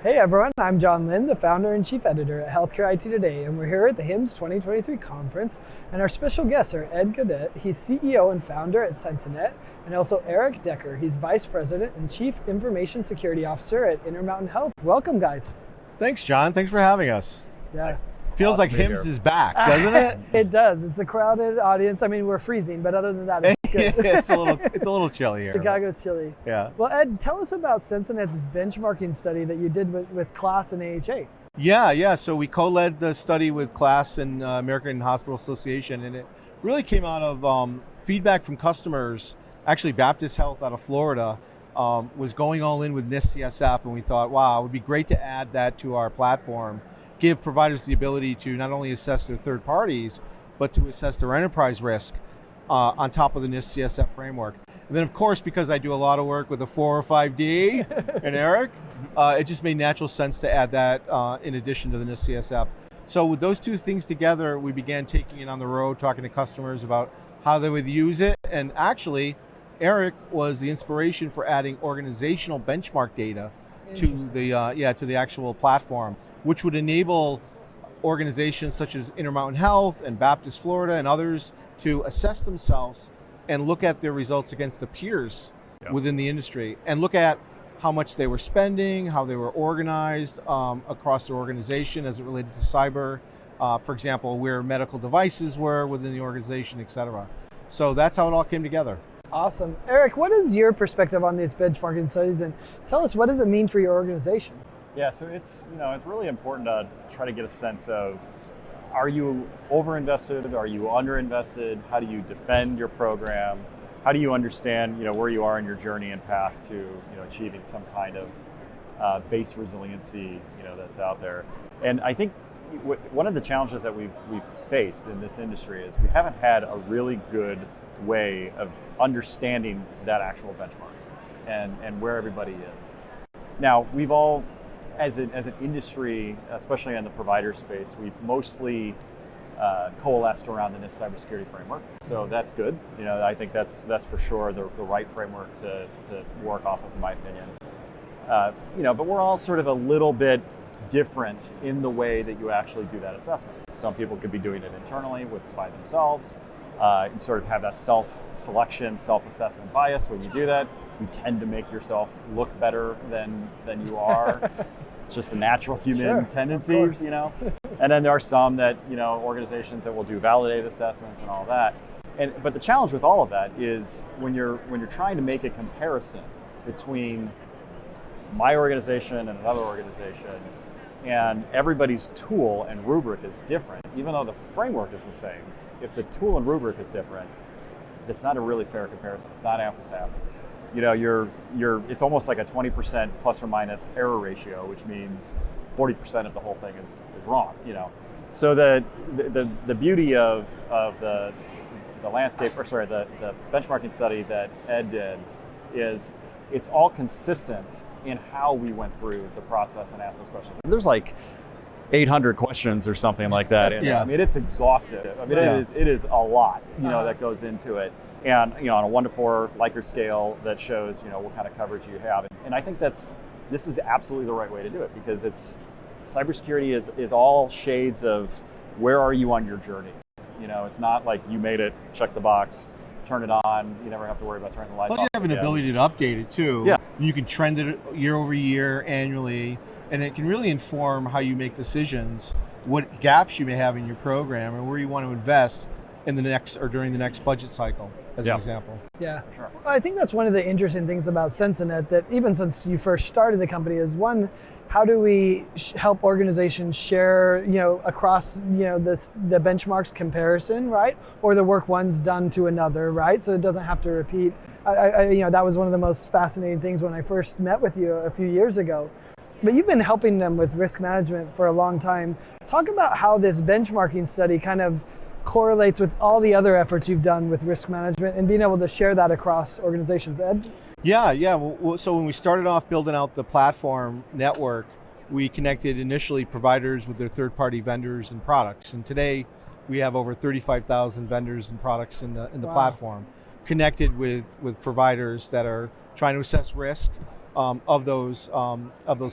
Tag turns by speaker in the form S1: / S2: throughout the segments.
S1: Hey everyone, I'm John Lynn, the founder and chief editor at Healthcare IT Today, and we're here at the HIMSS 2023 conference, and our special guests are Ed Gaudet, he's CEO and founder at Sensinet, and also Eric Decker, he's vice president and chief information security officer at Intermountain Health. Welcome, guys.
S2: Thanks, John. Thanks for having us.
S1: Yeah.
S2: Feels like HIMSS is back, doesn't it?
S1: It does. It's a crowded audience. I mean, we're freezing, but other than that, it's good.
S2: It's a little chilly here.
S1: Chicago's chilly.
S2: Yeah.
S1: Well, Ed, tell us about Sensinet's benchmarking study that you did with KLAS and AHA.
S2: Yeah. So we co-led the study with KLAS and American Hospital Association, and it really came out of feedback from customers. Actually, Baptist Health out of Florida was going all in with NIST CSF, and we thought, wow, it would be great to add that to our platform, give providers the ability to not only assess their third parties, but to assess their enterprise risk on top of the NIST CSF framework. And then of course, because I do a lot of work with the 405D and Eric, it just made natural sense to add that in addition to the NIST CSF. So with those two things together, we began taking it on the road, talking to customers about how they would use it. And actually, Eric was the inspiration for adding organizational benchmark data to the actual platform, which would enable organizations such as Intermountain Health and Baptist Florida and others to assess themselves and look at their results against the peers within the industry and look at how much they were spending, how they were organized across their organization as it related to cyber, for example, where medical devices were within the organization, et cetera. So that's how it all came together.
S1: Awesome. Eric, what is your perspective on these benchmarking studies, and tell us, what does it mean for your organization?
S3: Yeah, so it's really important to try to get a sense of, are you overinvested? Are you underinvested? How do you defend your program? How do you understand where you are in your journey and path to achieving some kind of base resiliency that's out there? And I think one of the challenges that we've faced in this industry is we haven't had a really good way of understanding that actual benchmark and where everybody is. Now, we've all, as an industry, especially in the provider space, we've mostly coalesced around the NIST cybersecurity framework. So that's good. I think that's for sure the right framework to work off of, in my opinion. But we're all sort of a little bit different in the way that you actually do that assessment. Some people could be doing it internally by themselves. You sort of have that self-selection, self-assessment bias. When you do that, you tend to make yourself look better than you are. It's just the natural human tendencies, And then there are some that, organizations that will do validated assessments and all that. But the challenge with all of that is when you're trying to make a comparison between my organization and another organization, and everybody's tool and rubric is different, even though the framework is the same. If the tool and rubric is different, it's not a really fair comparison. It's not apples to apples. It's almost like a 20% plus or minus error ratio, which means 40% of the whole thing is wrong. So the beauty of the landscape, the benchmarking study that Ed did is it's all consistent in how we went through the process and asked those questions. There's like 800 questions or something like that. And I mean, it's exhaustive. I mean, it is a lot, that goes into it. And, on a 1 to 4 Likert scale that shows, what kind of coverage you have. And I think this is absolutely the right way to do it, because cybersecurity is all shades of where are you on your journey. It's not like you made it, check the box, turn it on, you never have to worry about turning the lights off.
S2: Plus you have an ability to update it too.
S3: Yeah.
S2: You can trend it year over year, annually, and it can really inform how you make decisions, what gaps you may have in your program, and where you want to invest in the next or during the next budget cycle, as an example.
S1: Yeah,
S3: sure.
S1: I think that's one of the interesting things about Sensinet, that even since you first started the company, is one, how do we help organizations share, across, the benchmarks comparison, right? Or the work one's done to another, right? So it doesn't have to repeat. That was one of the most fascinating things when I first met with you a few years ago. But you've been helping them with risk management for a long time. Talk about how this benchmarking study kind of correlates with all the other efforts you've done with risk management and being able to share that across organizations. Ed?
S2: Yeah. So when we started off building out the platform network, we connected initially providers with their third-party vendors and products. And today we have over 35,000 vendors and products in the platform, connected with providers that are trying to assess risk of those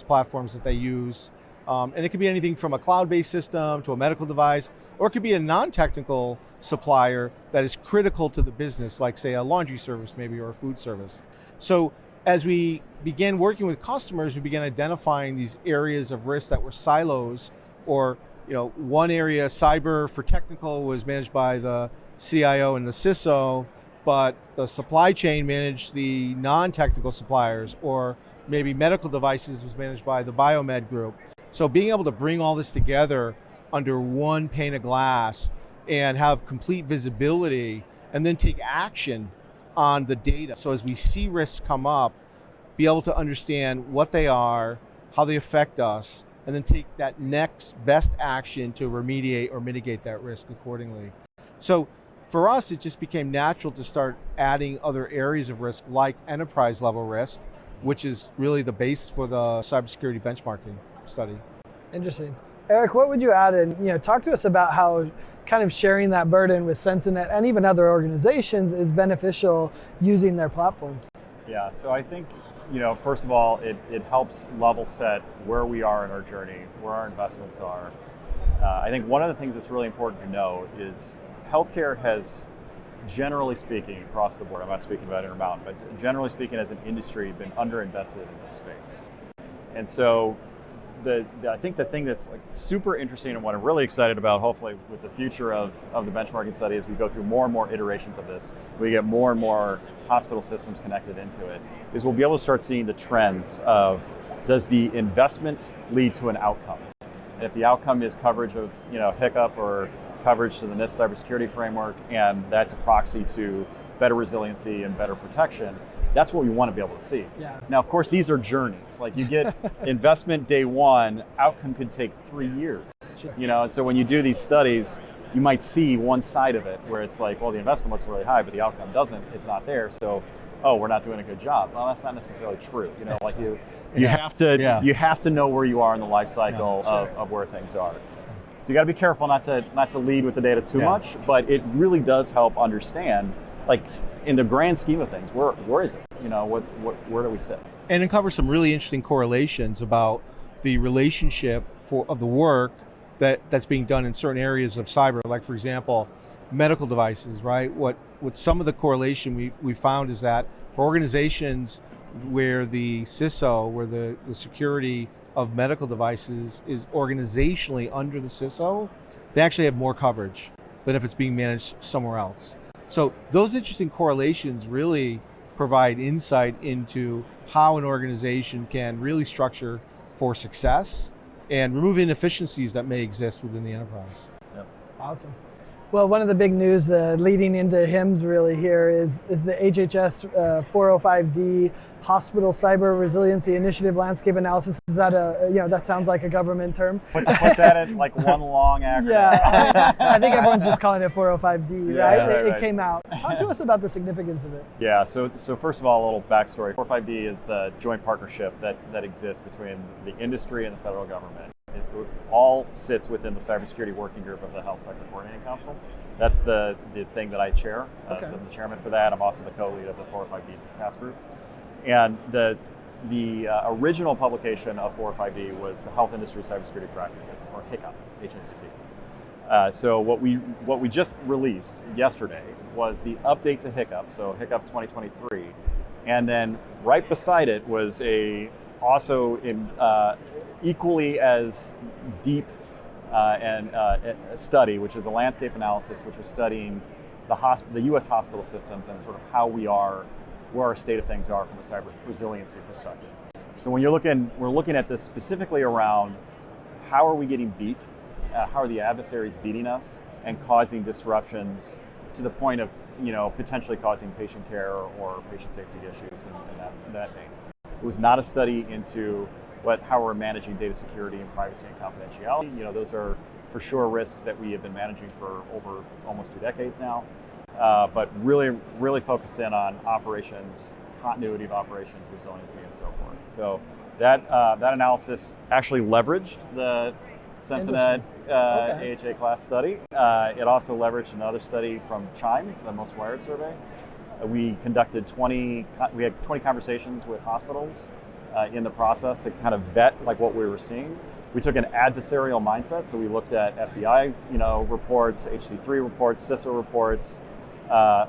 S2: platforms that they use. And it could be anything from a cloud-based system to a medical device, or it could be a non-technical supplier that is critical to the business, like say a laundry service maybe, or a food service. So as we began working with customers, we began identifying these areas of risk that were silos, or one area, cyber for technical, was managed by the CIO and the CISO, but the supply chain managed the non-technical suppliers, or maybe medical devices was managed by the biomed group. So being able to bring all this together under one pane of glass and have complete visibility, and then take action on the data. So as we see risks come up, be able to understand what they are, how they affect us, and then take that next best action to remediate or mitigate that risk accordingly. So for us, it just became natural to start adding other areas of risk, like enterprise level risk, which is really the base for the cybersecurity benchmarking study.
S1: Interesting. Eric, what would you add? And talk to us about how kind of sharing that burden with Sensinet and even other organizations is beneficial using their platform.
S3: Yeah, so I think, first of all, it helps level set where we are in our journey, where our investments are. I think one of the things that's really important to know is healthcare has, generally speaking, across the board, I'm not speaking about Intermountain, but generally speaking as an industry, been underinvested in this space. And so I think the thing that's super interesting and what I'm really excited about, hopefully with the future of the benchmarking study, is we go through more and more iterations of this, we get more and more hospital systems connected into it, is we'll be able to start seeing the trends of, does the investment lead to an outcome? And if the outcome is coverage of HICCUP or coverage to the NIST cybersecurity framework, and that's a proxy to better resiliency and better protection, that's what we want to be able to see.
S1: Yeah.
S3: Now, of course, these are journeys. Like you get investment day one, outcome could take 3 years.
S1: Sure.
S3: And so when you do these studies, you might see one side of it where it's like, well, the investment looks really high, but the outcome doesn't. It's not there. So, we're not doing a good job. Well, that's not necessarily true. You have to know where you are in the life cycle of where things are. So you got to be careful not to lead with the data too much, but it really does help understand, in the grand scheme of things, where is it? Where do we sit?
S2: And uncover some really interesting correlations about the relationship of the work that's being done in certain areas of cyber, like for example, medical devices, right? What some of the correlation we found is that for organizations where the CISO, where the security of medical devices is organizationally under the CISO, they actually have more coverage than if it's being managed somewhere else. So those interesting correlations really provide insight into how an organization can really structure for success and remove inefficiencies that may exist within the enterprise.
S3: Yep.
S1: Awesome. Well, one of the big news leading into HIMSS really here is the HHS 405D Hospital Cyber Resiliency Initiative Landscape Analysis. Is that that sounds like a government term?
S3: Put that in one long acronym.
S1: Yeah, I think everyone's just calling it 405D,
S3: Yeah,
S1: right?
S3: right.
S1: It came out. Talk to us about the significance of it.
S3: Yeah, so first of all, a little backstory. 405D is the joint partnership that exists between the industry and the federal government. It all sits within the cybersecurity working group of the Health Sector Coordinating Council. That's the thing that I chair.
S1: Okay.
S3: I'm the chairman for that. I'm also the co-lead of the 405D task group. And the original publication of 405D was the Health Industry Cybersecurity Practices, or HICCUP, HICCP. So what we just released yesterday was the update to HICCUP, so HICCUP 2023, and then right beside it was equally as deep a study, which is a landscape analysis, which was studying the U.S. hospital systems and sort of how we are, where our state of things are from a cyber resiliency perspective. So when we're looking at this specifically around how are we getting beat, how are the adversaries beating us and causing disruptions to the point of potentially causing patient care or patient safety issues and that vein. It was not a study into how we're managing data security and privacy and confidentiality. Those are for sure risks that we have been managing for over almost 2 decades now, but really focused in on operations, continuity of operations, resiliency, and so forth. So that analysis actually leveraged the Sensinet AHA class study. It also leveraged another study from Chime, the Most Wired survey. We conducted 20 conversations with hospitals in the process to kind of vet like what we were seeing. We took an adversarial mindset, so we looked at FBI, reports, HC3 reports, CISA reports,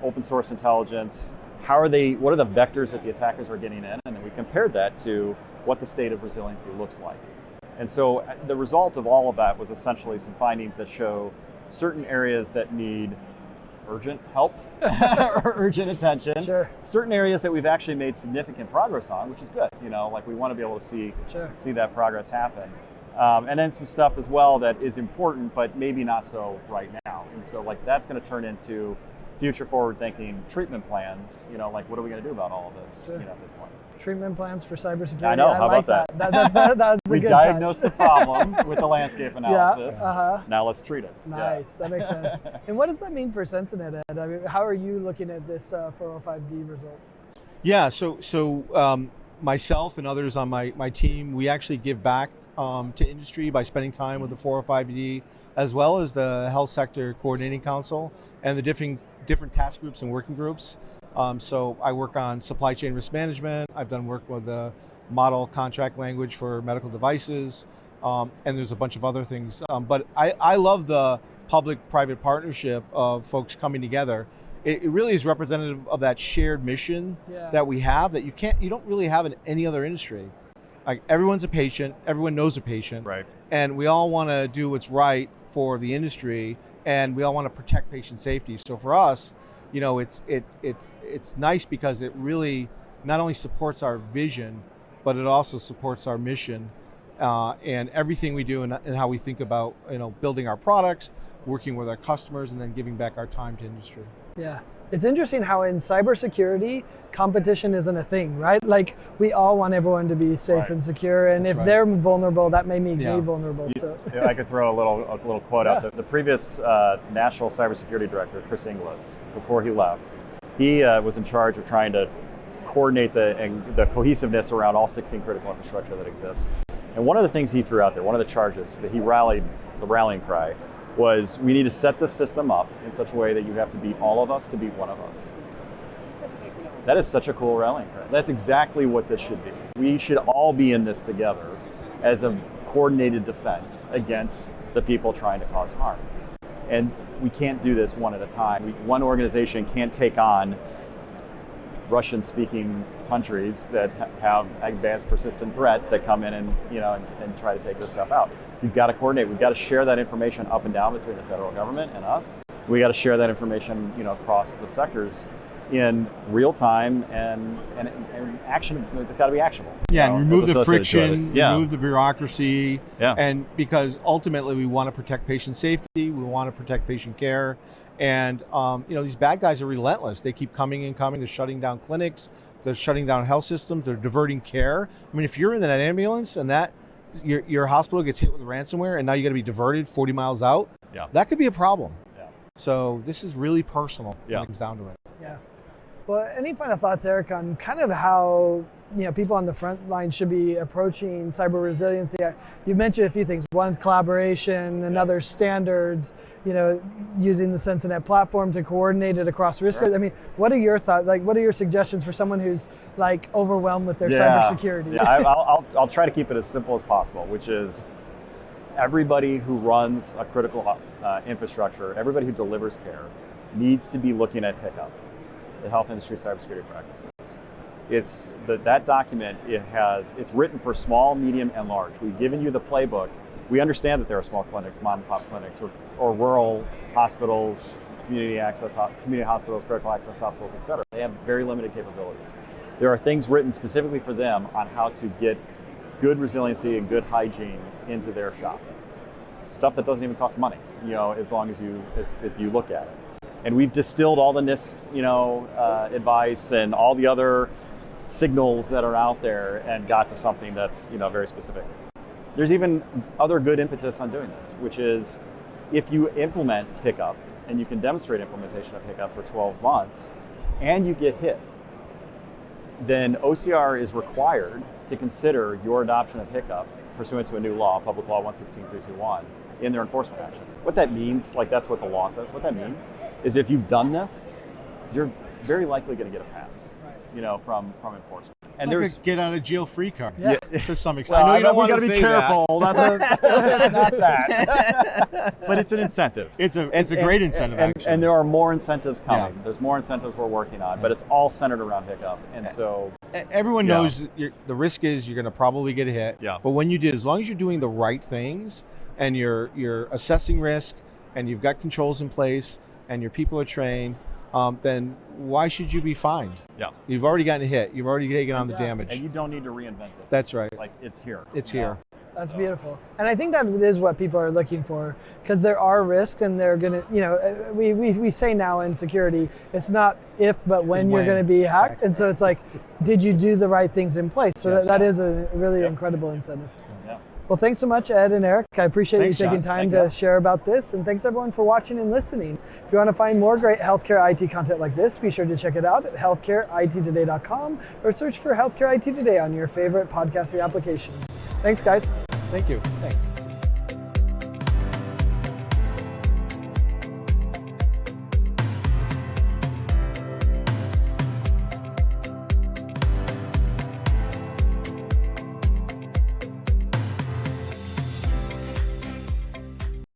S3: open source intelligence. What are the vectors that the attackers are getting in? And then we compared that to what the state of resiliency looks like. And so the result of all of that was essentially some findings that show certain areas that need urgent help or urgent attention.
S1: Sure.
S3: Certain areas that we've actually made significant progress on, which is good. Like we want to be able to see that progress happen. And then some stuff as well that is important, but maybe not so right now. And so like that's going to turn into future forward thinking treatment plans, like what are we going to do about all of this
S1: Sure.
S3: at this point?
S1: Treatment plans for cybersecurity.
S3: I know, how
S1: like
S3: about that?
S1: That's a
S3: We
S1: good
S3: diagnosed
S1: touch.
S3: the problem with the landscape analysis.
S1: Yeah, uh-huh.
S3: Now let's treat it.
S1: Nice, that makes sense. And what does that mean for Sensinet, Ed? I mean, how are you looking at this 405D results?
S2: Yeah, so myself and others on my team, we actually give back to industry by spending time with the 405D, as well as the Health Sector Coordinating Council and the different task groups and working groups. So I work on supply chain risk management. I've done work with the model contract language for medical devices, and there's a bunch of other things. But I love the public-private partnership of folks coming together. It really is representative of that shared mission that we have that you don't really have in any other industry. Like everyone's a patient, everyone knows a patient,
S3: Right.
S2: and we all want to do what's right for the industry, and we all want to protect patient safety. So for us, it's nice because it really not only supports our vision, but it also supports our mission and everything we do and how we think about building our products, working with our customers, and then giving back our time to industry.
S1: Yeah. It's interesting how in cybersecurity, competition isn't a thing, right? Like we all want everyone to be safe
S3: Right.
S1: and secure, and
S2: That's
S1: if
S2: right.
S1: they're vulnerable, that may make
S2: Yeah.
S1: me vulnerable. So
S3: I could throw a little quote
S1: Yeah.
S3: out. The previous national cybersecurity director, Chris Inglis, before he left, he was in charge of trying to coordinate the cohesiveness around all 16 critical infrastructure that exists. And one of the things he threw out there, one of the charges that he rallied, the rallying cry, was we need to set the system up in such a way that you have to beat all of us to beat one of us. That is such a cool rallying cry. That's exactly what this should be. We should all be in this together as a coordinated defense against the people trying to cause harm. And we can't do this one at a time. One organization can't take on Russian-speaking countries that have advanced persistent threats that come in and try to take this stuff out. You've got to coordinate. We've got to share that information up and down between the federal government and us. We got to share that information, across the sectors in real time and action. It's got to be actionable.
S2: Yeah, and remove
S3: as
S2: the
S3: associated to
S2: friction,
S3: it. Yeah.
S2: remove the bureaucracy,
S3: Yeah.
S2: and because ultimately we want to protect patient safety, we want to protect patient care, and these bad guys are relentless. They keep coming and coming. They're shutting down clinics, they're shutting down health systems, they're diverting care. I mean, if you're in that ambulance and that your hospital gets hit with ransomware and now you got to be diverted 40 miles out, that could be a problem.
S3: Yeah.
S2: So this is really personal when
S3: Yeah.
S2: it comes down to it.
S1: yeah. Well, any final thoughts, Eric, on kind of how people on the front line should be approaching cyber resiliency? You've mentioned a few things. One's collaboration, another standards. Using the Sensinet platform to coordinate it across risk.
S3: Sure.
S1: I mean, what are your thoughts? Like, what are your suggestions for someone who's like overwhelmed with their cybersecurity?
S3: Yeah, I'll try to keep it as simple as possible, which is everybody who runs a critical infrastructure, everybody who delivers care, needs to be looking at HICCUP, the Health Industry Cybersecurity Practices. It's that document. It's written for small, medium, and large. We've given you the playbook. We understand that there are small clinics, mom and pop clinics, or rural hospitals, community hospitals, critical access hospitals, et cetera. They have very limited capabilities. There are things written specifically for them on how to get good resiliency and good hygiene into their shop. Stuff that doesn't even cost money, as long as if you look at it. And we've distilled all the NIST, advice and all the other signals that are out there and got to something that's, very specific. There's even other good impetus on doing this, which is if you implement HICCUP and you can demonstrate implementation of HICCUP for 12 months and you get hit, then OCR is required to consider your adoption of HICCUP pursuant to a new law, Public Law 116321, in their enforcement action. What that means, that's what the law says, what that means is if you've done this, you're very likely going to get a pass, from enforcement.
S2: It's like
S3: there's
S2: a get out of jail free card.
S1: Yeah.
S2: To some extent.
S3: well,
S2: I know you don't
S3: we
S2: want
S3: got
S2: to
S3: to be
S2: say
S3: careful. It's not that. But it's an incentive.
S2: It's a great incentive, actually.
S3: And there are more incentives coming.
S2: Yeah.
S3: There's more incentives we're working on, but it's all centered around Hiccup. And so
S2: Everyone
S3: Yeah.
S2: knows that the risk is you're going to probably get hit.
S3: Yeah.
S2: But when you do, as long as you're doing the right things and you're assessing risk and you've got controls in place and your people are trained, then why should you be fined?
S3: Yeah.
S2: You've already gotten hit. You've already taken on the
S1: Yeah.
S2: damage.
S3: and you don't need to reinvent this.
S2: That's right.
S3: Like it's here.
S2: It's
S3: you know?
S2: here.
S1: That's
S3: So-
S1: beautiful. And I think that is what people are looking for, because there are risks and they're going to, you know, we say now in security, it's not if, but when
S2: It's
S1: you're
S2: when.
S1: going to be hacked.
S2: Exactly.
S1: And so it's like, did you do the right things in place? So
S2: Yes.
S1: that is a really
S3: Yep.
S1: incredible incentive.
S3: Yeah.
S1: Well, thanks so much, Ed and Eric. I appreciate
S2: Thanks,
S1: you taking
S2: John.
S1: time
S3: Thank
S1: to
S3: you.
S1: share about this. And thanks everyone for watching and listening. If you want to find more great healthcare IT content like this, be sure to check it out at healthcareittoday.com or search for Healthcare IT Today on your favorite podcasting application. Thanks, guys.
S2: Thank you. Thanks.